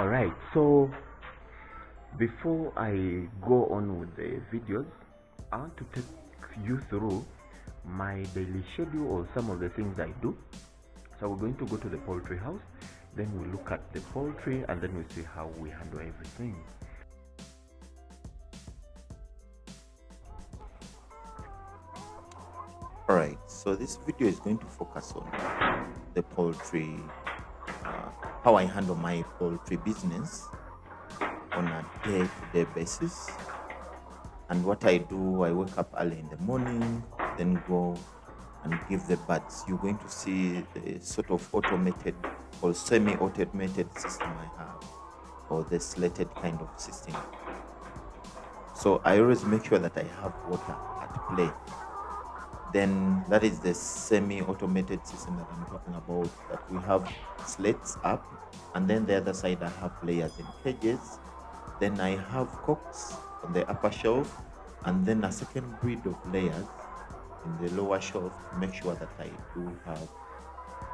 Alright, so before I go on with the videos, I want to take you through my daily schedule or some of the things I do. So we're going to go to the poultry house, then we look at the poultry, and then we see how we handle everything. Alright, so this video is going to focus on the poultry, how I handle my poultry business on a day-to-day basis. And what I do, I wake up early in the morning, then go and give the birds. You're going to see the sort of automated or semi-automated system I have, or the slated kind of system. So I always make sure that I have water at play. Then that is the semi-automated system that I'm talking about, that we have slates up, and then the other side I have layers in cages. Then I have cocks on the upper shelf, and then a second breed of layers in the lower shelf to make sure that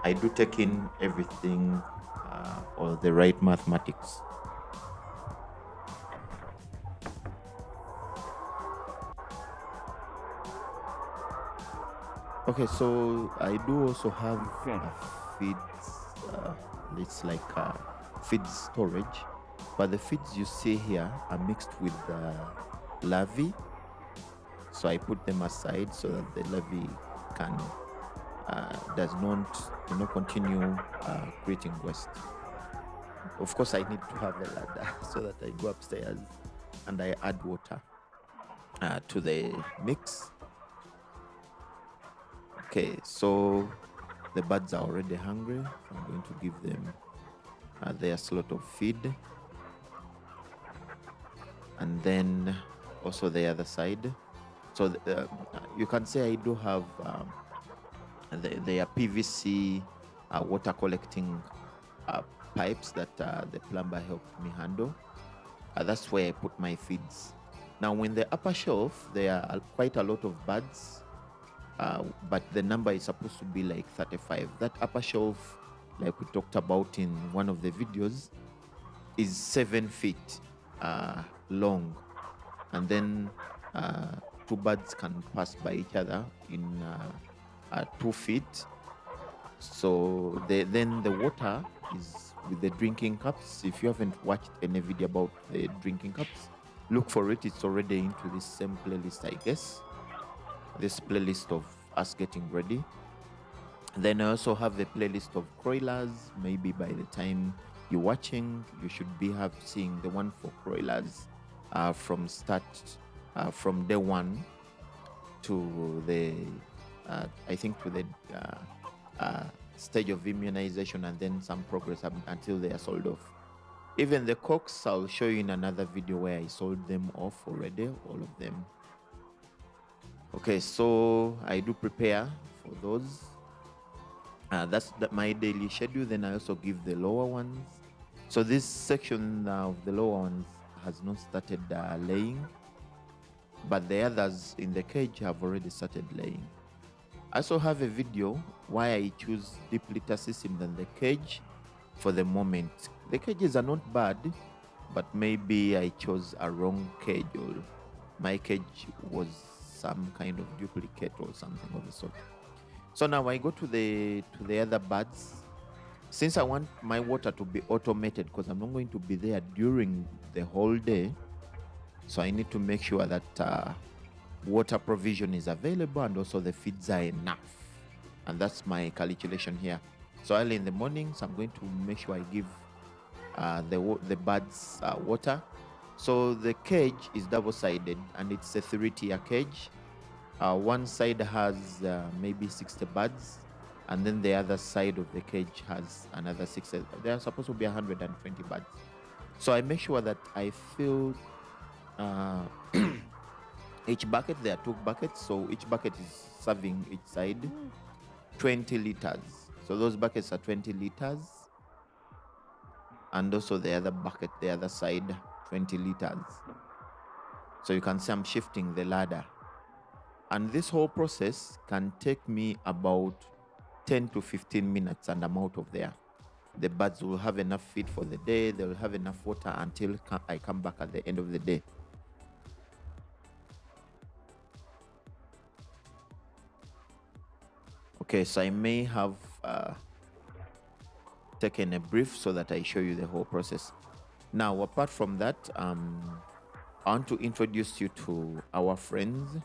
I do take in everything or the right mathematics. Okay, so I do also have feeds. It's like feed storage, but the feeds you see here are mixed with larvae. So I put them aside so that the larvae can does not continue creating waste. Of course, I need to have a ladder so that I go upstairs and I add water to the mix. Okay, so the birds are already hungry. So I'm going to give them their slot of feed, and then also the other side. So you can say I do have their PVC water collecting pipes that the plumber helped me handle. That's where I put my feeds. Now, in the upper shelf, there are quite a lot of birds. But the number is supposed to be like 35. That upper shelf, like we talked about in one of the videos, is 7 feet long, and then two birds can pass by each other in 2 feet. So then the water is with the drinking cups. If you haven't watched any video about the drinking cups, look for it. It's already into this same playlist, I guess. This playlist of us getting ready. Then I also have a playlist of broilers. Maybe by the time you're watching, you should be seeing the one for broilers from day one to the I think to the stage of immunization, and then some progress until they are sold off. Even the cocks, I'll show you in another video where I sold them off already, all of them. Okay, so I do prepare for those. That's my daily schedule. Then I also give the lower ones. So this section of the lower ones has not started laying, but the others in the cage have already started laying. I also have a video why I choose deep litter system than the cage for the moment. The cages are not bad, but maybe I chose a wrong cage, or my cage was some kind of duplicate or something of the sort. So now I go to the other birds. Since I want my water to be automated, because I'm not going to be there during the whole day, so I need to make sure that water provision is available and also the feeds are enough, and that's my calculation here. So early in the morning, so I'm going to make sure I give the birds water. So the cage is double-sided, and it's a 3-tier cage. One side has maybe 60 birds, and then the other side of the cage has another 60. There are supposed to be 120 birds. So I make sure that I fill each bucket. There are 2 buckets, so each bucket is serving each side 20 liters. So those buckets are 20 liters, and also the other bucket, the other side, 20 liters. So you can see I'm shifting the ladder, and this whole process can take me about 10 to 15 minutes, and I'm out of there. the birds will have enough feed for the day. They'll have enough water until I come back at the end of the day. Okay, so I may have taken a brief so that I show you the whole process. Now, apart from that, I want to introduce you to our friends,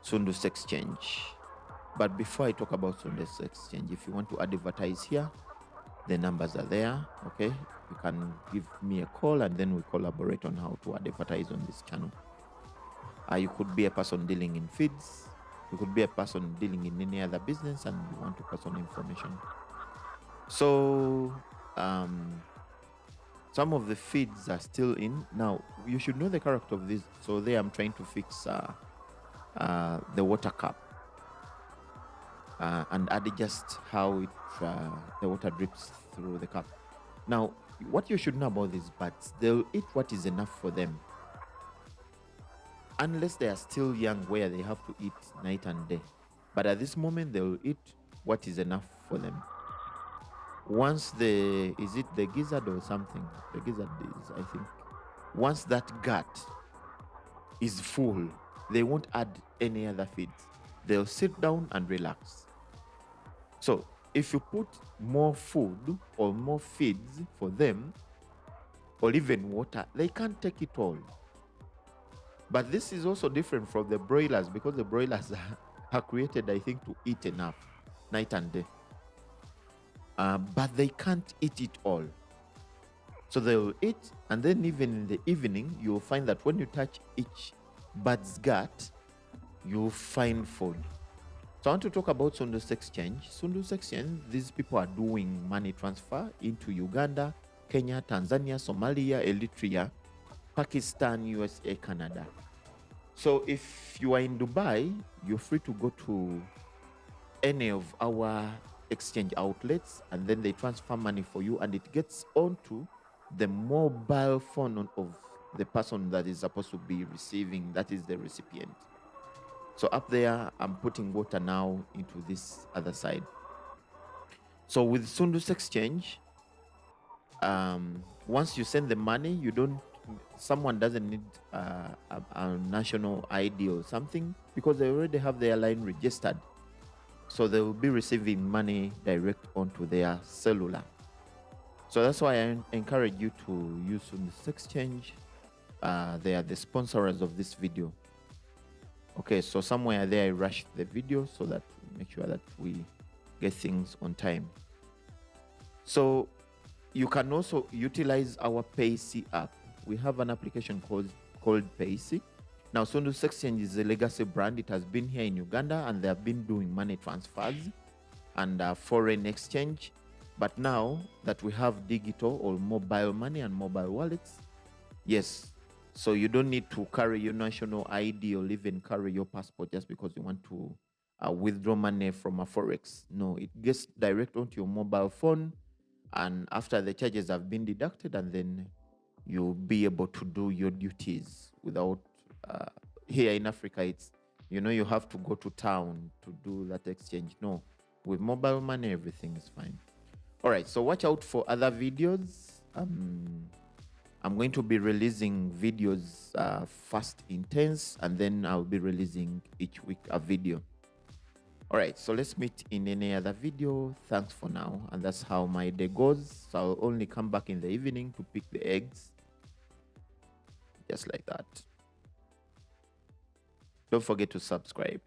Sundus Exchange. But before I talk about Sundus Exchange, if you want to advertise here, the numbers are there. Okay, you can give me a call and then we collaborate on how to advertise on this channel. You could be a person dealing in feeds, you could be a person dealing in any other business, and you want to pass on information. So some of the feeds are still in. Now you should know the character of this. So there I'm trying to fix the water cap and adjust how the water drips through the cup. Now, what you should know about these birds, they'll eat what is enough for them, unless they are still young where they have to eat night and day. But at this moment, they'll eat what is enough for them. Once is it the gizzard or something? The gizzard is, I think. Once that gut is full, they won't add any other feeds. They'll sit down and relax. So if you put more food or more feeds for them, or even water, they can't take it all. But this is also different from the broilers, because the broilers are created, I think, to eat enough night and day. But they can't eat it all. So they will eat, and then even in the evening, you'll find that when you touch each bird's gut, you'll find food. So I want to talk about Sundus Exchange. Sundus Exchange, these people are doing money transfer into Uganda, Kenya, Tanzania, Somalia, Eritrea, Pakistan, USA, Canada. So if you are in Dubai, you're free to go to any of our exchange outlets, and then they transfer money for you, and it gets onto the mobile phone of the person that is supposed to be receiving, that is the recipient. So up there, I'm putting water now into this other side. So with Sundus Exchange, once you send the money, someone doesn't need a national ID or something, because they already have their line registered. So they will be receiving money direct onto their cellular. So that's why I encourage you to use Sundus Exchange. They are the sponsors of this video. Okay, so somewhere there I rushed the video so that we make sure that we get things on time. So you can also utilize our Payc app. We have an application called Payc. Now, Sundus Exchange is a legacy brand. It has been here in Uganda, and they have been doing money transfers and foreign exchange. But now that we have digital or mobile money and mobile wallets, yes, so you don't need to carry your national ID or even carry your passport just because you want to withdraw money from a forex. No, it gets direct onto your mobile phone, and after the charges have been deducted, and then you'll be able to do your duties without here in Africa, it's, you have to go to town to do that exchange. No, with mobile money, everything is fine. All right, so watch out for other videos. I'm going to be releasing videos fast, intense, and then I'll be releasing each week a video. All right, so let's meet in any other video. Thanks for now. And that's how my day goes. So I'll only come back in the evening to pick the eggs. Just like that. Don't forget to subscribe.